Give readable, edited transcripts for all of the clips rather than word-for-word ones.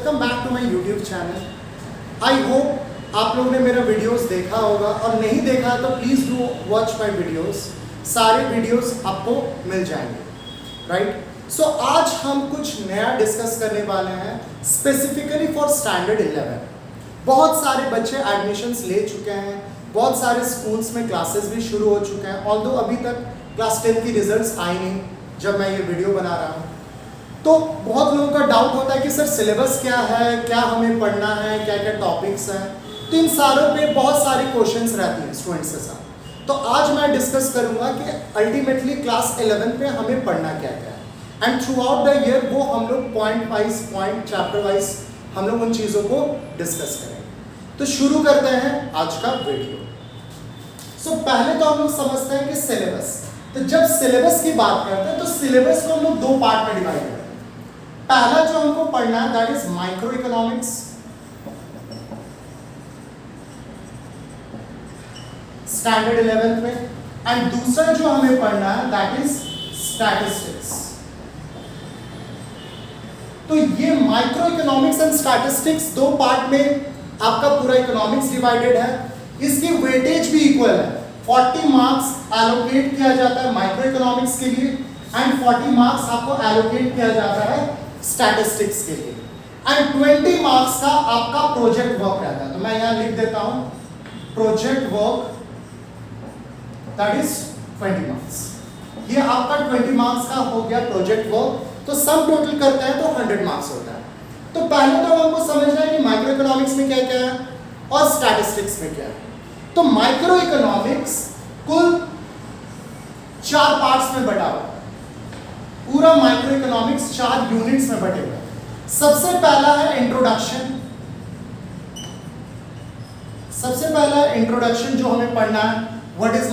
Welcome back to my YouTube channel. I hope आप लोगों ने मेरा वीडियोस देखा होगा, और नहीं देखा तो please do watch my videos. सारे वीडियोस आपको मिल जाएंगे, राइट। सो आज हम कुछ नया डिस्कस करने वाले हैं स्पेसिफिकली फॉर स्टैंडर्ड 11। बहुत सारे बच्चे एडमिशन्स ले चुके हैं, बहुत सारे स्कूल्स में क्लासेस भी शुरू हो चुके हैं, ऑल्दो अभी तक क्लास 10 की रिजल्ट्स आई नहीं जब मैं ये वीडियो बना रहा हूँ। तो बहुत लोगों का डाउट होता है कि सर सिलेबस क्या है, क्या हमें पढ़ना है, क्या क्या टॉपिक्स हैं। तो इन सारों पे बहुत सारे क्वेश्चंस रहती हैं स्टूडेंट्स के साथ। तो आज मैं डिस्कस करूंगा कि अल्टीमेटली क्लास 11 पे हमें पढ़ना क्या क्या है, and through out the year वो हम लोग point wise, point chapter wise हम लोग उन चीज़ों को डिस्कस करेंगे। तो शुरू करते हैं आज का वीडियो। सो पहले तो हम लोग समझते हैं कि सिलेबस। तो जब सिलेबस की बात करते हैं तो सिलेबस को हम लोग दो पार्ट में डिवाइड करते हैं। पहला जो हमको पढ़ना है that is micro economics, standard 11 में, एंड दूसरा जो हमें पढ़ना है दैट इज स्टैटिस्टिक्स। तो ये माइक्रो इकोनॉमिक्स एंड स्टैटिस्टिक्स दो पार्ट में आपका पूरा इकोनॉमिक्स डिवाइडेड है। इसकी वेटेज भी इक्वल है। 40 मार्क्स एलोकेट किया जाता है माइक्रो इकोनॉमिक्स के लिए, एंड 40 मार्क्स आपको एलोकेट किया जाता है स्टैटिस्टिक्स के लिए, एंड 20 मार्क्स का आपका प्रोजेक्ट वर्क रहता है। तो मैं यहां लिख देता हूं project work that is 20 marks. ये आपका 20 मार्क्स का हो गया प्रोजेक्ट वर्क। तो सम टोटल करते हैं तो 100 मार्क्स होता है। तो पहले तो हमको समझना है कि माइक्रो इकोनॉमिक्स में क्या क्या है और स्टैटिस्टिक्स में क्या है। तो माइक्रो इकोनॉमिक्स कुल 4 पार्ट्स में बटा हुआ है। पूरा माइक्रो इकोनॉमिक्स 4 यूनिट्स में बटे हुए हैं। सबसे पहला है इंट्रोडक्शन। सबसे पहला इंट्रोडक्शन जो हमें पढ़ना है, what is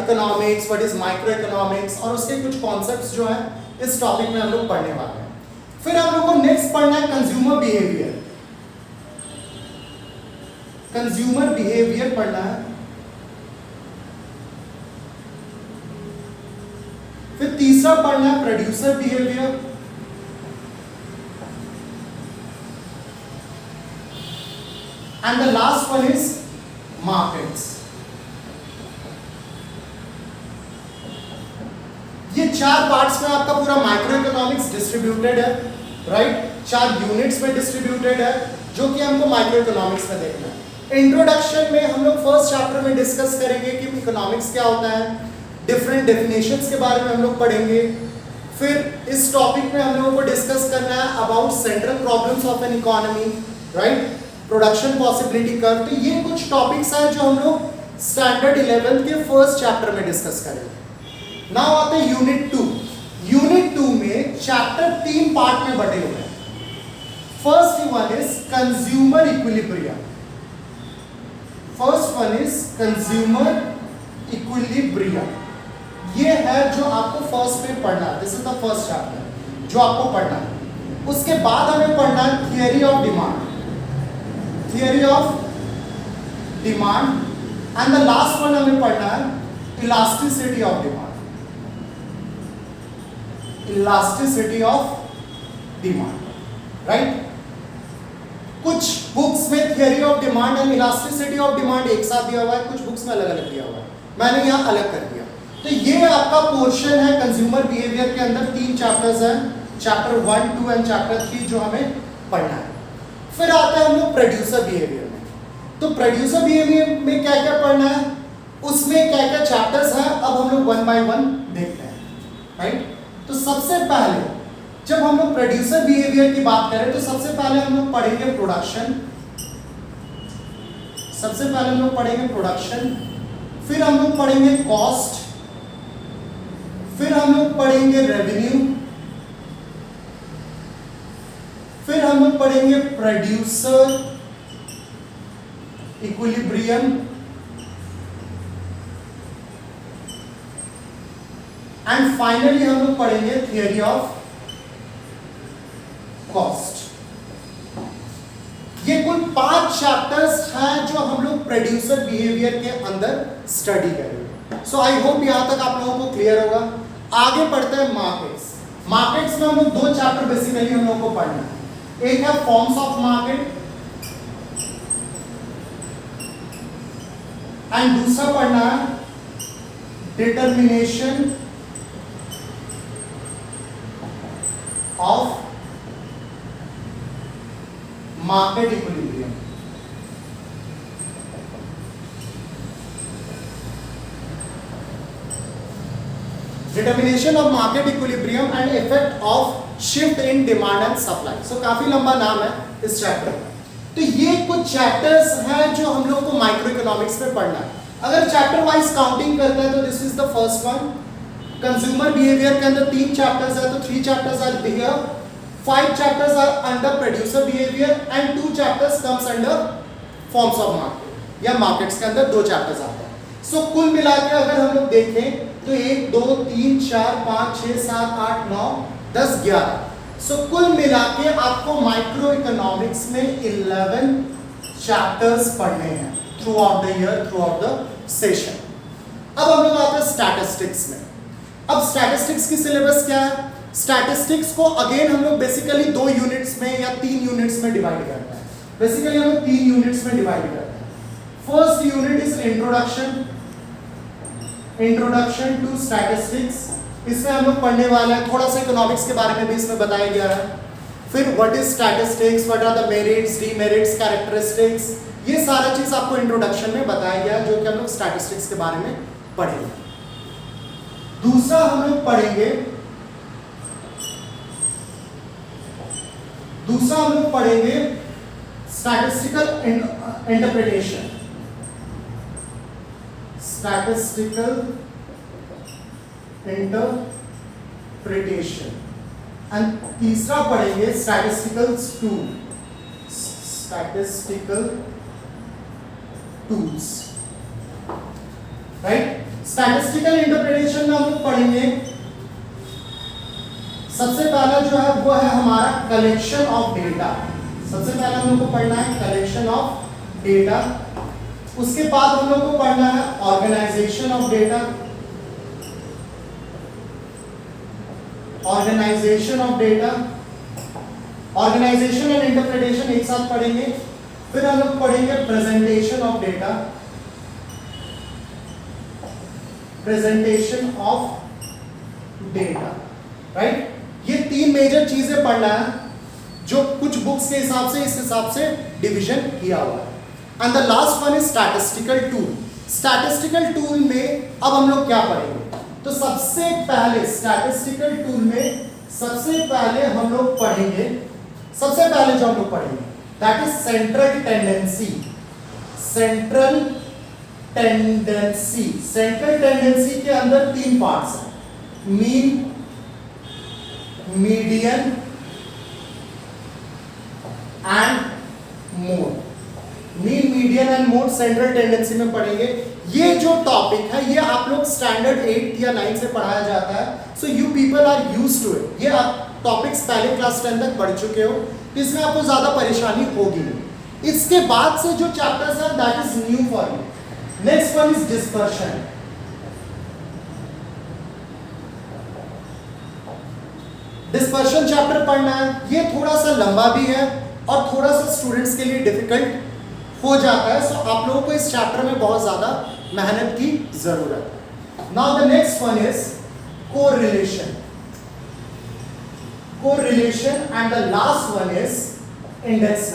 economics, what is micro economics, और उसके कुछ कॉन्सेप्ट्स जो है इस टॉपिक में हम लोग पढ़ने वाले हैं। फिर हम लोग को नेक्स्ट पढ़ना है कंज्यूमर बिहेवियर। कंज्यूमर बिहेवियर पढ़ना है। फिर तीसरा पढ़ना है producer behaviour. And the last one is markets. ये 4 पार्ट्स में आपका पूरा माइक्रो इकोनॉमिक्स डिस्ट्रीब्यूटेड है, राइट। 4 यूनिट्स में डिस्ट्रीब्यूटेड है जो कि हमको माइक्रो इकोनॉमिक्स में देखना है। इंट्रोडक्शन में हम लोग फर्स्ट चैप्टर में डिस्कस करेंगे कि इकोनॉमिक्स क्या होता है, डिफरेंट डेफिनेशंस के बारे में हम लोग पढ़ेंगे। फिर इस टॉपिक में हम लोगों को डिस्कस करना है about central problems of an economy, right, production possibility curve. तो ये कुछ टॉपिक्स हैं जो हम लोग स्टैंडर्ड 11 के फर्स्ट चैप्टर में डिस्कस करेंगे। नाउ आते हैं यूनिट 2। यूनिट 2 में चैप्टर 3 पार्ट में बटे हुए हैं। First one is consumer equilibrium. First one is consumer equilibrium. ये है जो आपको फर्स्ट में पढ़ना है। This is the first chapter जो आपको पढ़ना है। उसके बाद हमें पढ़ना है theory of demand. Theory of demand, and the last one हमें पढ़ना है elasticity of demand. Elasticity of demand, right. कुछ बुक्स में theory of demand and elasticity of demand एक साथ दिया हुआ है, कुछ बुक्स में अलग अलग दिया हुआ है। मैंने यहाँ अलग कर दिया। तो ये आपका पोर्शन है कंज्यूमर बिहेवियर के अंदर। 3 चैप्टर्स हैं, चैप्टर 1, 2 एंड चैप्टर 3 जो हमें पढ़ना है। फिर आता है हम लोग प्रोड्यूसर बिहेवियर में। तो प्रोड्यूसर बिहेवियर में क्या क्या पढ़ना है, उसमें क्या क्या चैप्टर्स हैं, अब हम लोग 1 बाय 1 देखते हैं, राइट। तो सबसे पहले जब हम लोग प्रोड्यूसर बिहेवियर की बात करें तो सबसे पहले हम लोग पढ़ेंगे प्रोडक्शन। सबसे पहले हम लोग पढ़ेंगे प्रोडक्शन। फिर हम लोग पढ़ेंगे कॉस्ट। फिर हम लोग पढ़ेंगे रेवेन्यू। फिर हम लोग पढ़ेंगे प्रोड्यूसर इक्विलिब्रियम, एंड फाइनली हम लोग पढ़ेंगे थियरी ऑफ कॉस्ट। ये कुल 5 चैप्टर्स हैं जो हम लोग प्रोड्यूसर बिहेवियर के अंदर स्टडी करेंगे। सो आई होप यहां तक आप लोगों को क्लियर होगा। आगे पढ़ते हैं मार्केट्स। मार्केट्स में हम लोग 2 चैप्टर बेसिकली हम लोगों को पढ़ना है। एक है फॉर्म्स ऑफ मार्केट एंड दूसरा पढ़ना है determination of market equilibrium. Determination of market equilibrium and effect of shift in demand and supply. So काफी लंबा नाम है इस चैप्टर का। तो ये कुछ चैप्टर्स हैं जो हम लोग को माइक्रो इकोनॉमिक्स में पढ़ना है। अगर चैप्टर वाइज काउंटिंग करते हैं तो this is the first one. Consumer behaviour के अंदर 3 चैप्टर्स है, तो 3 chapters are here, 5 chapters are under producer behaviour and 2 chapters comes under forms of market, या मार्केट्स के अंदर 2 चैप्टर्स आते हैं। सो कुल मिला के अगर हम लोग देखें तो 1 2 3 4 5 6 7 8 9 10 11। सो कुल मिला के आपको माइक्रो इकोनॉमिक्स में 11 चैप्टर्स पढ़ने हैं through out the year, through out the session. अब हम लोग आते हैं स्टैटिस्टिक्स में। अब स्टैटिस्टिक्स की सिलेबस क्या है? स्टैटिस्टिक्स को अगेन हम लोग बेसिकली 2 यूनिट्स में या 3 यूनिट्स में डिवाइड करते हैं। बेसिकली हम लोग 3 यूनिट्स में डिवाइड करते हैं। First unit is introduction to statistics. इसमें हम लोग पढ़ने वाले हैं, थोड़ा सा इकोनॉमिक्स के बारे में भी इसमें बताया गया है। फिर what is statistics, what are the merits, demerits, characteristics, ये सारा चीज आपको इंट्रोडक्शन में बताया गया है, जो कि हम लोग स्टैटिस्टिक्स के बारे में पढ़ेंगे। दूसरा हम लोग पढ़ेंगे स्टैटिस्टिकल इंटरप्रिटेशन। एंड तीसरा पढ़ेंगे statistical tools, right. Statistical interpretation में हम लोग पढ़ेंगे, सबसे पहला जो है वो है हमारा कलेक्शन ऑफ डेटा। सबसे पहला हम लोग को पढ़ना है कलेक्शन ऑफ डेटा। उसके बाद हम लोग को पढ़ना है organisation of data, organisation and interpretation एक साथ पढ़ेंगे। फिर हम लोग पढ़ेंगे प्रेजेंटेशन ऑफ डेटा, राइट। ये 3 मेजर चीजें पढ़ना है, जो कुछ बुक्स के हिसाब से इस हिसाब से डिवीजन किया हुआ है। And the last one is statistical tool. Statistical tool में अब हम लोग क्या पढ़ेंगे? तो सबसे पहले स्टैटिस्टिकल टूल में सबसे पहले जो हम लोग पढ़ेंगे दैट इज सेंट्रल टेंडेंसी के अंदर 3 पार्ट्स हैं, mean, median and mode. Mean, median and mode central tendency में पढ़ेंगे। ये जो टॉपिक है ये आप लोग स्टैंडर्ड 8 या 9 से पढ़ाया जाता है, so you people are used to it. ये आप टॉपिक्स पहले क्लास 10 तक पढ़ चुके हो, तो इसमें आपको ज्यादा परेशानी होगी नहीं। इसके बाद से जो चैप्टर्स हैं that is new for you. Next one is dispersion. Dispersion chapter पढ़ना है। ये थोड़ा सा लंबा भी है और थोड़ा सा स्टूडेंट्स के लिए डिफिकल्ट हो जाता है, सो आप लोगों को इस चैप्टर में बहुत ज्यादा मेहनत की जरूरत है। Now the next one is correlation and the last one is index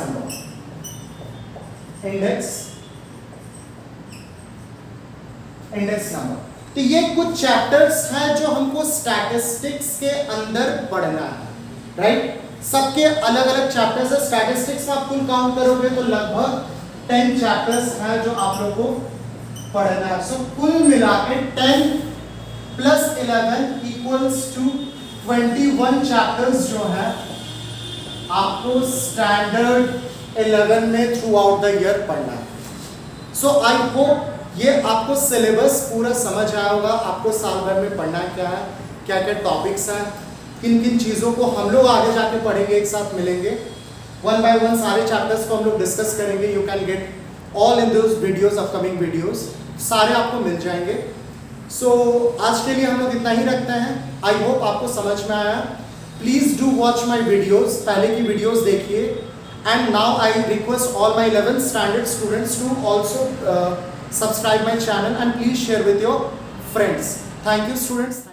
number. तो ये कुछ चैप्टर्स हैं जो हमको स्टैटिस्टिक्स के अंदर पढ़ना है, राइट। सबके अलग अलग चैप्टर्स है। स्टैटिस्टिक्स में आप कुल काउंट करोगे तो लगभग 10 चैप्टर्स हैं जो आप लोगों को पढ़ना है। सो कुल मिला के 10 प्लस 11 इक्वल्स टू 21 चैप्टर्स जो है आपको स्टैंडर्ड 11 में थ्रू आउट द ईयर पढ़ना है। सो आई होप ये आपको सिलेबस पूरा समझ आया होगा, आपको साल भर में पढ़ना क्या है, क्या क्या टॉपिक्स हैं, किन किन चीज़ों को हम लोग आगे जाके पढ़ेंगे, एक साथ मिलेंगे, 1 by 1 सारे चैप्टर्स को हम लोग डिस्कस करेंगे। You can get all in those videos, upcoming videos सारे आपको मिल जाएंगे। सो आज के लिए हम लोग इतना ही रखते हैं। आई होप आपको समझ में आया। Please do watch my videos, पहले की वीडियोज़ देखिए. And now I request all my 11th standard students to also subscribe my channel and please share with your friends. Thank you students.